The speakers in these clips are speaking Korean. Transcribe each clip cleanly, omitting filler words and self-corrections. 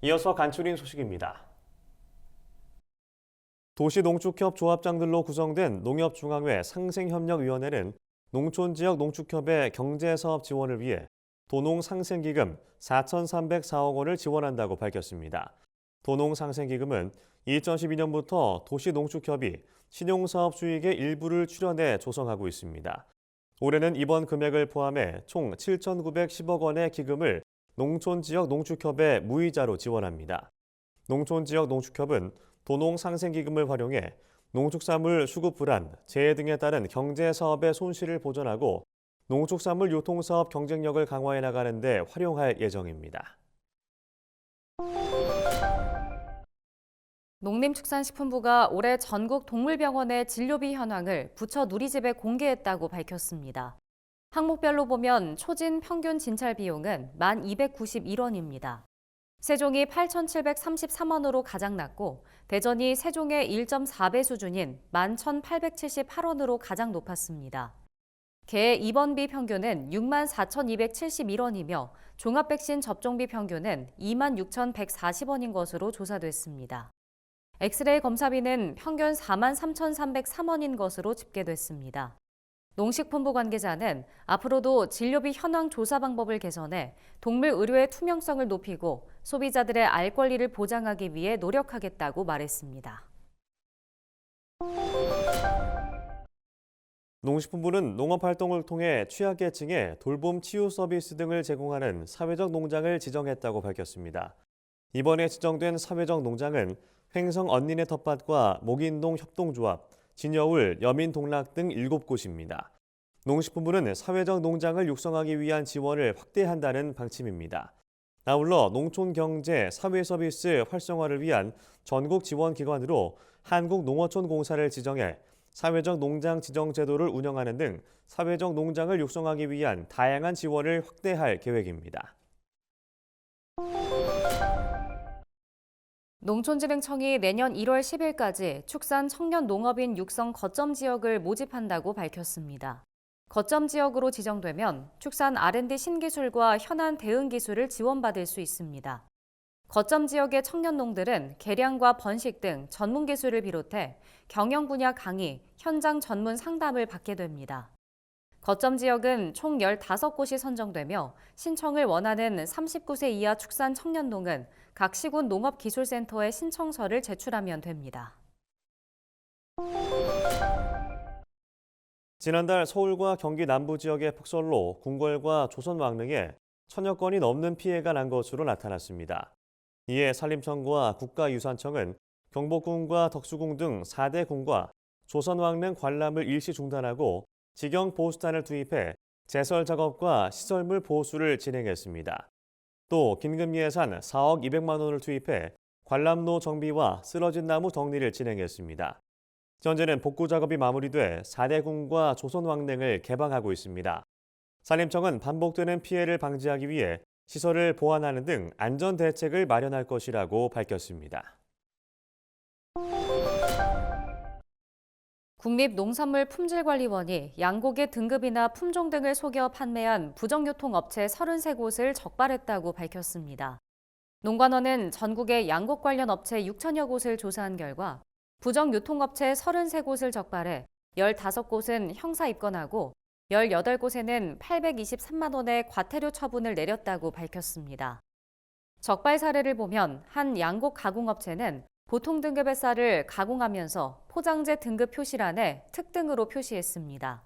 이어서 간추린 소식입니다. 도시농축협 조합장들로 구성된 농협중앙회 상생협력위원회는 농촌지역 농축협의 경제사업 지원을 위해 도농상생기금 4,304억 원을 지원한다고 밝혔습니다. 도농상생기금은 2012년부터 도시농축협이 신용사업 수익의 일부를 출연해 조성하고 있습니다. 올해는 이번 금액을 포함해 총 7,910억 원의 기금을 농촌지역 농축협에 무이자로 지원합니다. 농촌지역 농축협은 도농상생기금을 활용해 농축산물 수급 불안, 재해 등에 따른 경제사업의 손실을 보전하고 농축산물 유통사업 경쟁력을 강화해 나가는 데 활용할 예정입니다. 농림축산식품부가 올해 전국 동물병원의 진료비 현황을 부처 누리집에 공개했다고 밝혔습니다. 항목별로 보면 초진 평균 진찰 비용은 1,291원입니다. 세종이 8,733원으로 가장 낮고 대전이 세종의 1.4배 수준인 11,878원으로 가장 높았습니다. 개 입원비 평균은 64,271원이며 종합백신 접종비 평균은 26,140원인 것으로 조사됐습니다. 엑스레이 검사비는 평균 43,303원인 것으로 집계됐습니다. 농식품부 관계자는 앞으로도 진료비 현황 조사 방법을 개선해 동물 의료의 투명성을 높이고 소비자들의 알 권리를 보장하기 위해 노력하겠다고 말했습니다. 농식품부는 농업활동을 통해 취약계층에 돌봄 치유 서비스 등을 제공하는 사회적 농장을 지정했다고 밝혔습니다. 이번에 지정된 사회적 농장은 횡성 언니네 텃밭과 목인동 협동조합, 진여울, 여민동락 등 7곳입니다. 농식품부는 사회적 농장을 육성하기 위한 지원을 확대한다는 방침입니다. 아울러 농촌경제 사회서비스 활성화를 위한 전국 지원기관으로 한국농어촌공사를 지정해 사회적 농장 지정 제도를 운영하는 등 사회적 농장을 육성하기 위한 다양한 지원을 확대할 계획입니다. 농촌진흥청이 내년 1월 10일까지 축산 청년 농업인 육성 거점 지역을 모집한다고 밝혔습니다. 거점 지역으로 지정되면 축산 R&D 신기술과 현안 대응 기술을 지원받을 수 있습니다. 거점 지역의 청년농들은 개량과 번식 등 전문 기술을 비롯해 경영 분야 강의, 현장 전문 상담을 받게 됩니다. 거점 지역은 총 15곳이 선정되며 신청을 원하는 39세 이하 축산 청년농은 각 시군 농업기술센터에 신청서를 제출하면 됩니다. 지난달 서울과 경기 남부 지역의 폭설로 궁궐과 조선 왕릉에 천여 건이 넘는 피해가 난 것으로 나타났습니다. 이에 산림청과 국가유산청은 경복궁과 덕수궁 등 4대 궁과 조선 왕릉 관람을 일시 중단하고 직영 보수단을 투입해 제설 작업과 시설물 보수를 진행했습니다. 또 긴급 예산 4억 200만 원을 투입해 관람로 정비와 쓰러진 나무 정리를 진행했습니다. 현재는 복구 작업이 마무리돼 4대 궁과 조선 왕릉을 개방하고 있습니다. 산림청은 반복되는 피해를 방지하기 위해 시설을 보완하는 등 안전 대책을 마련할 것이라고 밝혔습니다. 국립농산물품질관리원이 양고기 등급이나 품종 등을 속여 판매한 부정유통업체 33곳을 적발했다고 밝혔습니다. 농관원은 전국의 양곡 관련 업체 6천여 곳을 조사한 결과 부정유통업체 33곳을 적발해 15곳은 형사 입건하고 18곳에는 823만 원의 과태료 처분을 내렸다고 밝혔습니다. 적발 사례를 보면 한 양곡 가공업체는 보통 등급의 쌀을 가공하면서 포장재 등급 표시란에 특등으로 표시했습니다.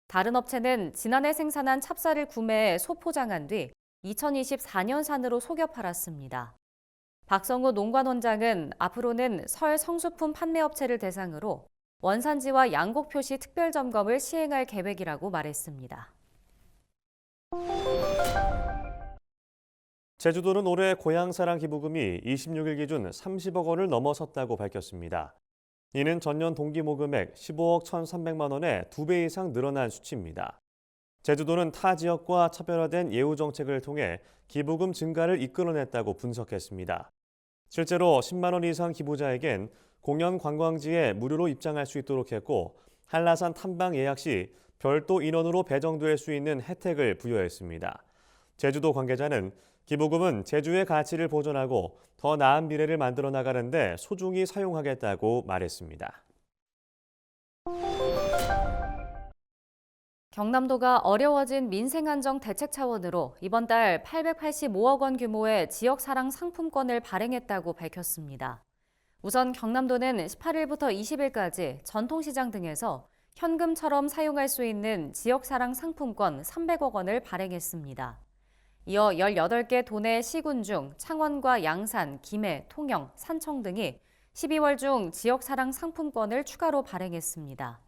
다른 업체는 지난해 생산한 찹쌀을 구매해 소포장한 뒤 2024년산으로 속여 팔았습니다. 박성우 농관원장은 앞으로는 설 성수품 판매업체를 대상으로 원산지와 양곡 표시 특별 점검을 시행할 계획이라고 말했습니다. 제주도는 올해 고향사랑 기부금이 26일 기준 30억 원을 넘어섰다고 밝혔습니다. 이는 전년 동기 모금액 15억 1,300만 원의 2배 이상 늘어난 수치입니다. 제주도는 타 지역과 차별화된 예우 정책을 통해 기부금 증가를 이끌어냈다고 분석했습니다. 실제로 10만 원 이상 기부자에겐 공연 관광지에 무료로 입장할 수 있도록 했고 한라산 탐방 예약 시 별도 인원으로 배정될 수 있는 혜택을 부여했습니다. 제주도 관계자는 기부금은 제주의 가치를 보존하고 더 나은 미래를 만들어 나가는데 소중히 사용하겠다고 말했습니다. 경남도가 어려워진 민생안정 대책 차원으로 이번 달 885억 원 규모의 지역사랑 상품권을 발행했다고 밝혔습니다. 우선 경남도는 18일부터 20일까지 전통시장 등에서 현금처럼 사용할 수 있는 지역사랑 상품권 300억 원을 발행했습니다. 이어 18개 도내 시군 중 창원과 양산, 김해, 통영, 산청 등이 12월 중 지역사랑 상품권을 추가로 발행했습니다.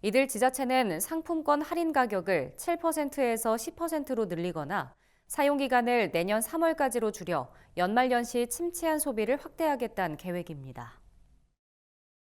이들 지자체는 상품권 할인 가격을 7%에서 10%로 늘리거나 사용기간을 내년 3월까지로 줄여 연말연시 침체한 소비를 확대하겠다는 계획입니다.